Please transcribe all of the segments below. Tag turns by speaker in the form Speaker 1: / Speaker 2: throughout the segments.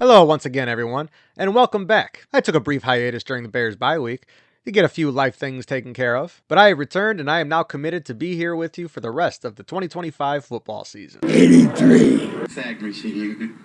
Speaker 1: Hello once again, everyone, and welcome back. I took a brief hiatus during the Bears bye week to get a few life things taken care of, but I have returned and I am now committed to be here with you for the rest of the 2025 football season.
Speaker 2: 83. Fact machine.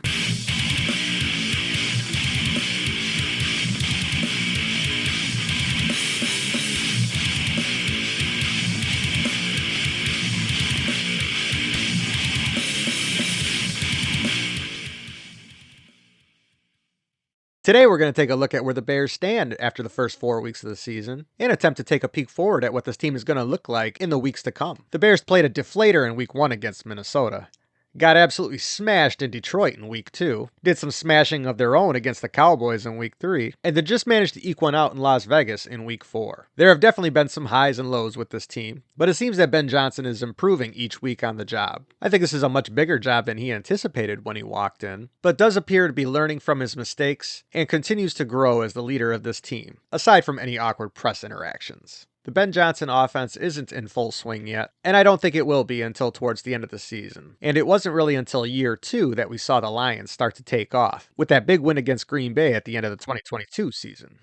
Speaker 1: Today, we're going to take a look at where the Bears stand after the first 4 weeks of the season and attempt to take a peek forward at what this team is going to look like in the weeks to come. The Bears played a deflator in week 1 against Minnesota. Got absolutely smashed in Detroit in week 2, did some smashing of their own against the Cowboys in week 3, and then just managed to eke one out in Las Vegas in week 4. There have definitely been some highs and lows with this team, but it seems that Ben Johnson is improving each week on the job. I think this is a much bigger job than he anticipated when he walked in, but does appear to be learning from his mistakes and continues to grow as the leader of this team, aside from any awkward press interactions. The Ben Johnson offense isn't in full swing yet, and I don't think it will be until towards the end of the season. And it wasn't really until year 2 that we saw the Lions start to take off, with that big win against Green Bay at the end of the 2022 season.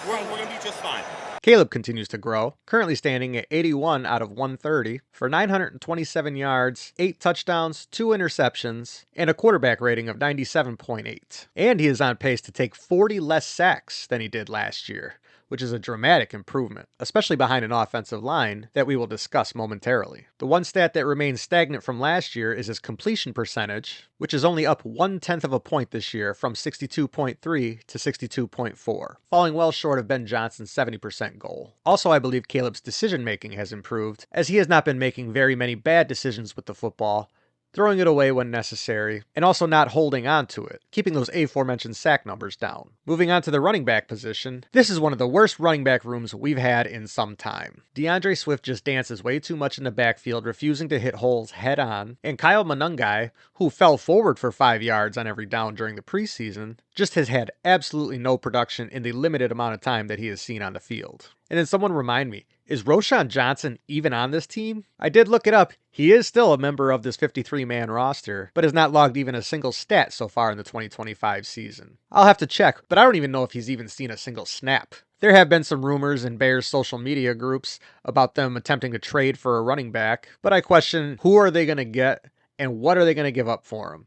Speaker 3: We're going to be just fine.
Speaker 1: Caleb continues to grow, currently standing at 81 out of 130 for 927 yards, 8 touchdowns, 2 interceptions, and a quarterback rating of 97.8. And he is on pace to take 40 less sacks than he did last year, which is a dramatic improvement, especially behind an offensive line that we will discuss momentarily. The one stat that remains stagnant from last year is his completion percentage, which is only up 1/10 of a point this year from 62.3 to 62.4, falling well short of Ben Johnson's 70% goal. Also, I believe Caleb's decision making has improved, as he has not been making very many bad decisions with the football, throwing it away when necessary, and also not holding on to it, keeping those aforementioned sack numbers down. Moving on to the running back position, this is one of the worst running back rooms we've had in some time. DeAndre Swift just dances way too much in the backfield, refusing to hit holes head on, and Kyle Monangai, who fell forward for 5 yards on every down during the preseason, just has had absolutely no production in the limited amount of time that he has seen on the field. And then someone remind me, is Roschon Johnson even on this team? I did look it up. He is still a member of this 53-man roster, but has not logged even a single stat so far in the 2025 season. I'll have to check, but I don't even know if he's even seen a single snap. There have been some rumors in Bears social media groups about them attempting to trade for a running back, but I question who are they going to get and what are they going to give up for him.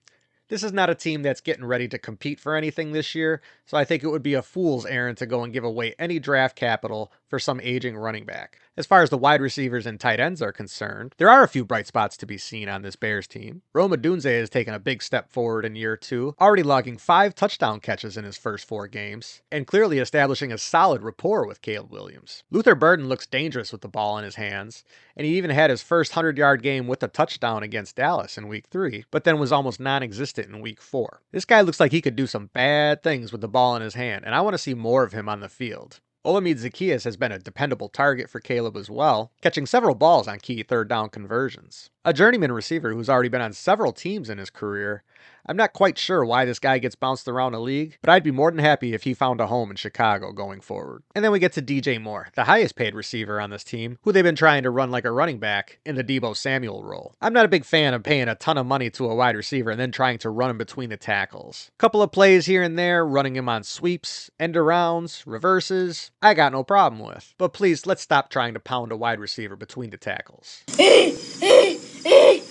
Speaker 1: This is not a team that's getting ready to compete for anything this year, so I think it would be a fool's errand to go and give away any draft capital for some aging running back. As far as the wide receivers and tight ends are concerned, there are a few bright spots to be seen on this Bears team. Rome Odunze has taken a big step forward in year 2, already logging 5 touchdown catches in his first 4 games, and clearly establishing a solid rapport with Caleb Williams. Luther Burden looks dangerous with the ball in his hands, and he even had his first 100-yard game with a touchdown against Dallas in week 3, but then was almost non-existent in week 4. This guy looks like he could do some bad things with the ball in his hand, and I want to see more of him on the field. Olamide Zaccheaus has been a dependable target for Caleb as well, catching several balls on key third down conversions. A journeyman receiver who's already been on several teams in his career, I'm not quite sure why this guy gets bounced around the league, but I'd be more than happy if he found a home in Chicago going forward. And then we get to DJ Moore, the highest paid receiver on this team, who they've been trying to run like a running back in the Deebo Samuel role. I'm not a big fan of paying a ton of money to a wide receiver and then trying to run him between the tackles. Couple of plays here and there, running him on sweeps, end arounds, reverses, I got no problem with. But please, let's stop trying to pound a wide receiver between the tackles.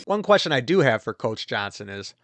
Speaker 1: One question I do have for Coach Johnson is,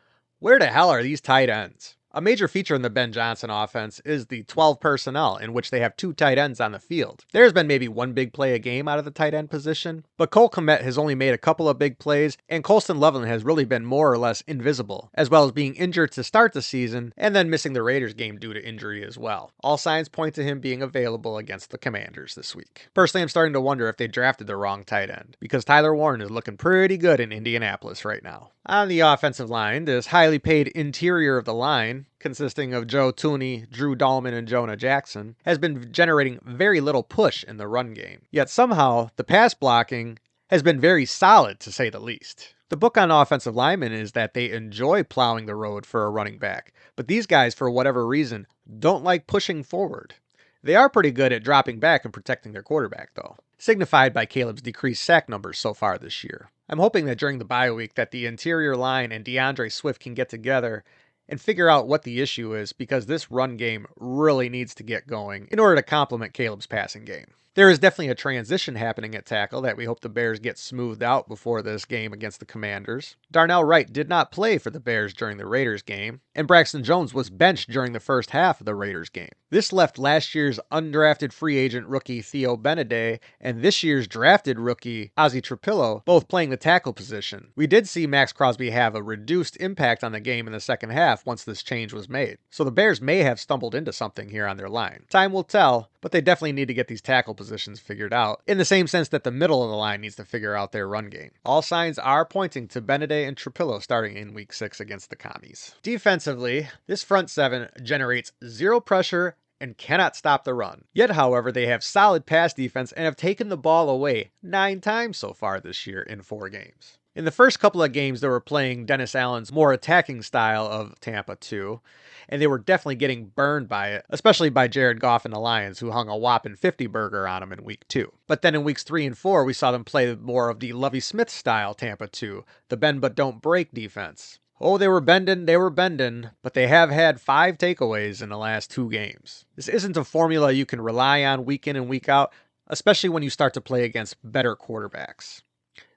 Speaker 1: where the hell are these tight ends? A major feature in the Ben Johnson offense is the 12 personnel, in which they have 2 tight ends on the field. There's been maybe 1 big play a game out of the tight end position, but Cole Kmet has only made a couple of big plays, and Colston Loveland has really been more or less invisible, as well as being injured to start the season, and then missing the Raiders game due to injury as well. All signs point to him being available against the Commanders this week. Personally, I'm starting to wonder if they drafted the wrong tight end, because Tyler Warren is looking pretty good in Indianapolis right now. On the offensive line, this highly paid interior of the line, consisting of Joe Thuney, Drew Dalman, and Jonah Jackson, has been generating very little push in the run game. Yet somehow, the pass blocking has been very solid, to say the least. The book on offensive linemen is that they enjoy plowing the road for a running back, but these guys, for whatever reason, don't like pushing forward. They are pretty good at dropping back and protecting their quarterback, though, signified by Caleb's decreased sack numbers so far this year. I'm hoping that during the bye week that the interior line and DeAndre Swift can get together and figure out what the issue is, because this run game really needs to get going in order to complement Caleb's passing game. There is definitely a transition happening at tackle that we hope the Bears get smoothed out before this game against the Commanders. Darnell Wright did not play for the Bears during the Raiders game, and Braxton Jones was benched during the first half of the Raiders game. This left last year's undrafted free agent rookie Theo Beneday and this year's drafted rookie Ozzie Trapillo both playing the tackle position. We did see Max Crosby have a reduced impact on the game in the second half once this change was made, so the Bears may have stumbled into something here on their line. Time will tell, but they definitely need to get these tackle positions figured out, in the same sense that the middle of the line needs to figure out their run game. All signs are pointing to Beneday and Trapillo starting in Week 6 against the Commies. Defensively, this front seven generates zero pressure and cannot stop the run. Yet, however, they have solid pass defense and have taken the ball away 9 times so far this year in 4 games. In the first couple of games, they were playing Dennis Allen's more attacking style of Tampa 2, and they were definitely getting burned by it, especially by Jared Goff and the Lions, who hung a whopping 50 burger on them in Week 2. But then in Weeks 3 and 4, we saw them play more of the Lovie Smith style Tampa 2, the bend but don't break defense. Oh, they were bending, but they have had 5 takeaways in the last 2 games. This isn't a formula you can rely on week in and week out, especially when you start to play against better quarterbacks.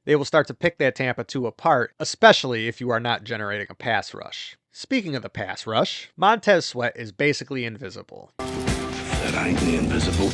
Speaker 1: They will start to pick that Tampa 2 apart, especially if you are not generating a pass rush. Speaking of the pass rush, Montez Sweat is basically invisible.
Speaker 2: That ain't the invisible.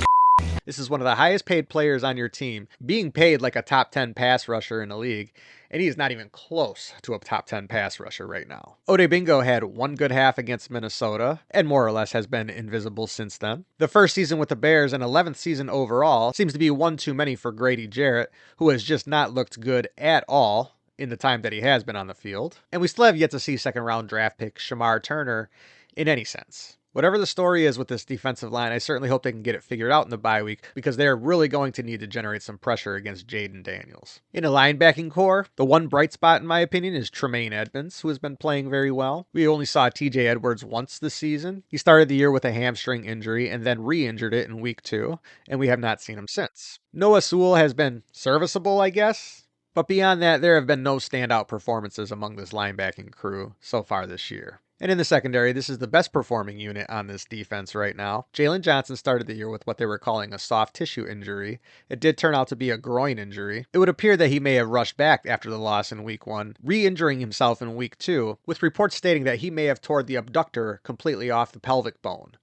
Speaker 1: This is one of the highest paid players on your team, being paid like a top 10 pass rusher in the league, and he is not even close to a top 10 pass rusher right now. Ode Bingo had 1 good half against Minnesota, and more or less has been invisible since then. The first season with the Bears and 11th season overall seems to be one too many for Grady Jarrett, who has just not looked good at all in the time that he has been on the field. And we still have yet to see second round draft pick Shamar Turner in any sense. Whatever the story is with this defensive line, I certainly hope they can get it figured out in the bye week, because they're really going to need to generate some pressure against Jaden Daniels. In a linebacking core, the one bright spot in my opinion is Tremaine Edmunds, who has been playing very well. We only saw TJ Edwards once this season. He started the year with a hamstring injury and then re-injured it in Week 2, and we have not seen him since. Noah Sewell has been serviceable, I guess, but beyond that, there have been no standout performances among this linebacking crew so far this year. And in the secondary, this is the best performing unit on this defense right now. Jalen Johnson started the year with what they were calling a soft tissue injury. It did turn out to be a groin injury. It would appear that he may have rushed back after the loss in Week 1, re-injuring himself in Week 2, with reports stating that he may have torn the abductor completely off the pelvic bone.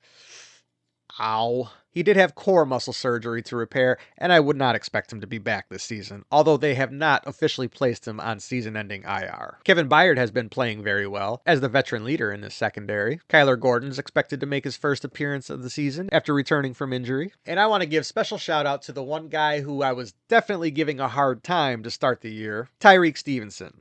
Speaker 1: Ow. He did have core muscle surgery to repair, and I would not expect him to be back this season, although they have not officially placed him on season-ending IR. Kevin Byard has been playing very well as the veteran leader in this secondary. Kyler Gordon is expected to make his first appearance of the season after returning from injury. And I want to give special shout out to the one guy who I was definitely giving a hard time to start the year, Tyrique Stevenson.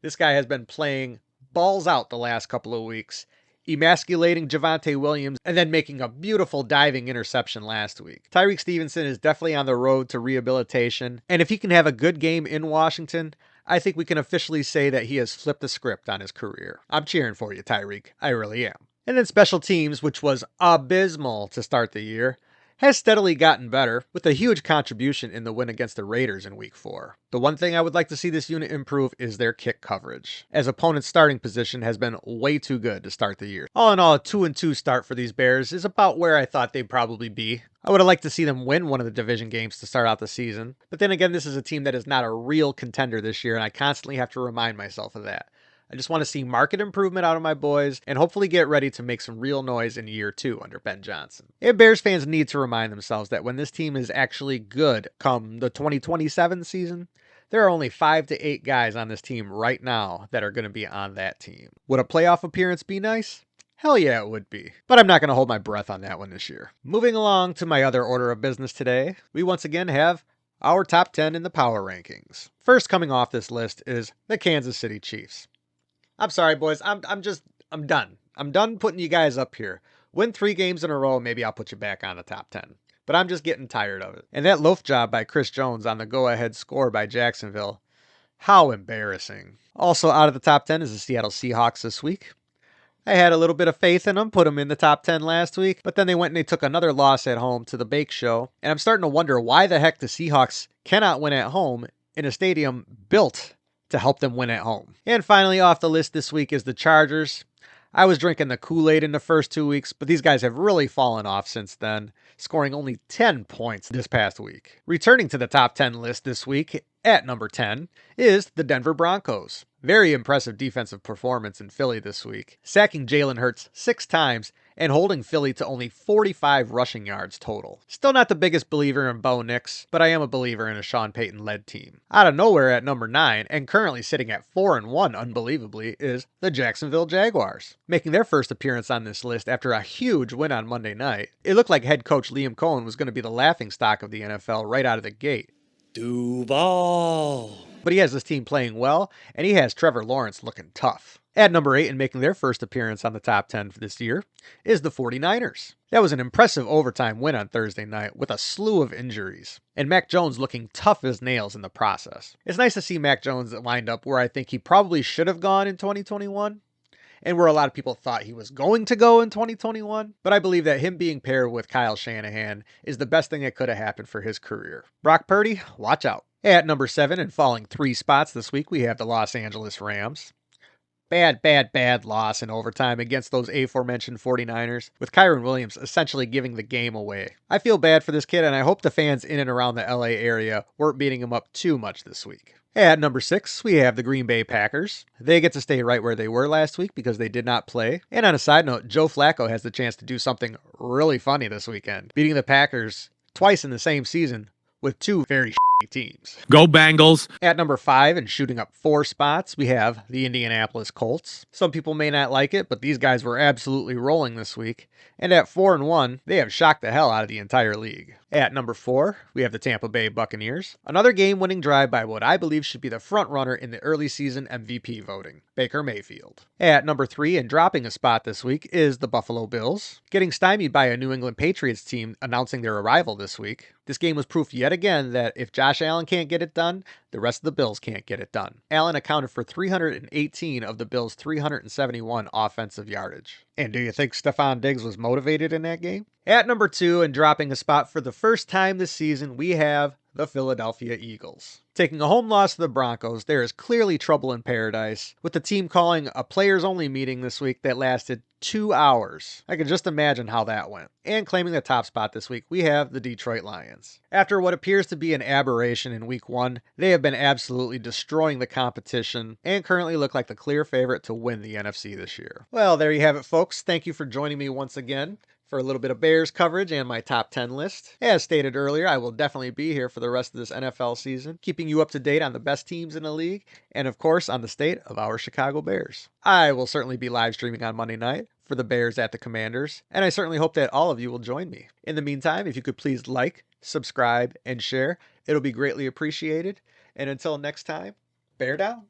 Speaker 1: This guy has been playing balls out the last couple of weeks, emasculating Javonte Williams, and then making a beautiful diving interception last week. Tyrique Stevenson is definitely on the road to rehabilitation, and if he can have a good game in Washington, I think we can officially say that he has flipped the script on his career. I'm cheering for you, Tyrique. I really am. And then special teams, which was abysmal to start the year, has steadily gotten better, with a huge contribution in the win against the Raiders in Week 4. The one thing I would like to see this unit improve is their kick coverage, as opponent's starting position has been way too good to start the year. All in all, a 2-2 start for these Bears is about where I thought they'd probably be. I would have liked to see them win one of the division games to start out the season, but then again, this is a team that is not a real contender this year, and I constantly have to remind myself of that. I just want to see market improvement out of my boys and hopefully get ready to make some real noise in year 2 under Ben Johnson. And Bears fans need to remind themselves that when this team is actually good come the 2027 season, there are only 5 to 8 guys on this team right now that are going to be on that team. Would a playoff appearance be nice? Hell yeah, it would be. But I'm not going to hold my breath on that one this year. Moving along to my other order of business today, we once again have our top 10 in the power rankings. First coming off this list is the Kansas City Chiefs. I'm sorry, boys. I'm done. I'm done putting you guys up here. Win 3 games in a row, maybe I'll put you back on the top 10. But I'm just getting tired of it. And that loaf job by Chris Jones on the go-ahead score by Jacksonville. How embarrassing. Also out of the top 10 is the Seattle Seahawks this week. I had a little bit of faith in them, put them in the top 10 last week, but then they went and they took another loss at home to the Bake Show. And I'm starting to wonder why the heck the Seahawks cannot win at home in a stadium built to help them win at home. And finally off the list this week is the Chargers. I was drinking the Kool-Aid in the first 2 weeks, but these guys have really fallen off since then, scoring only 10 points this past week. Returning to the top 10 list this week, at number 10, is the Denver Broncos. Very impressive defensive performance in Philly this week, sacking Jalen Hurts 6 times and holding Philly to only 45 rushing yards total. Still not the biggest believer in Bo Nix, but I am a believer in a Sean Payton-led team. Out of nowhere at number 9, and currently sitting at 4-1 unbelievably, is the Jacksonville Jaguars. Making their first appearance on this list after a huge win on Monday night, it looked like head coach Liam Cohen was going to be the laughingstock of the NFL right out of the gate.
Speaker 4: Duval.
Speaker 1: But he has this team playing well, and he has Trevor Lawrence looking tough. At number 8 and making their first appearance on the top 10 for this year is the 49ers. That was an impressive overtime win on Thursday night with a slew of injuries, and Mac Jones looking tough as nails in the process. It's nice to see Mac Jones lined up where I think he probably should have gone in 2021, and where a lot of people thought he was going to go in 2021, but I believe that him being paired with Kyle Shanahan is the best thing that could have happened for his career. Brock Purdy, watch out. At number 7 and falling 3 spots this week, we have the Los Angeles Rams. Bad loss in overtime against those aforementioned 49ers, with Kyren Williams essentially giving the game away. I feel bad for this kid, and I hope the fans in and around the LA area weren't beating him up too much this week. At number 6, we have the Green Bay Packers. They get to stay right where they were last week because they did not play. And on a side note, Joe Flacco has the chance to do something really funny this weekend, beating the Packers twice in the same season with 2 very teams.
Speaker 4: Go Bengals.
Speaker 1: At number 5 and shooting up 4 spots, we have the Indianapolis Colts. Some people may not like it, but these guys were absolutely rolling this week. And at 4-1, they have shocked the hell out of the entire league. At number 4, we have the Tampa Bay Buccaneers. Another game-winning drive by what I believe should be the front runner in the early season MVP voting, Baker Mayfield. At number 3 and dropping a spot this week is the Buffalo Bills, getting stymied by a New England Patriots team announcing their arrival this week. This game was proof yet again that if Josh Allen can't get it done, the rest of the Bills can't get it done. Allen accounted for 318 of the Bills' 371 offensive yardage. And do you think Stephon Diggs was motivated in that game? At number 2 and dropping a spot for the first time this season, we have the Philadelphia Eagles. Taking a home loss to the Broncos, there is clearly trouble in paradise, with the team calling a players-only meeting this week that lasted 2 hours. I can just imagine how that went. And claiming the top spot this week, we have the Detroit Lions. After what appears to be an aberration in week 1, they have been absolutely destroying the competition and currently look like the clear favorite to win the NFC this year. Well, there you have it, folks. Thank you for joining me once again for a little bit of Bears coverage and my top 10 list. As stated earlier, I will definitely be here for the rest of this NFL season, keeping you up to date on the best teams in the league, and of course on the state of our Chicago Bears. I will certainly be live streaming on Monday night for the Bears at the Commanders, and I certainly hope that all of you will join me. In the meantime, if you could please like, subscribe, and share, it'll be greatly appreciated. And until next time, bear down.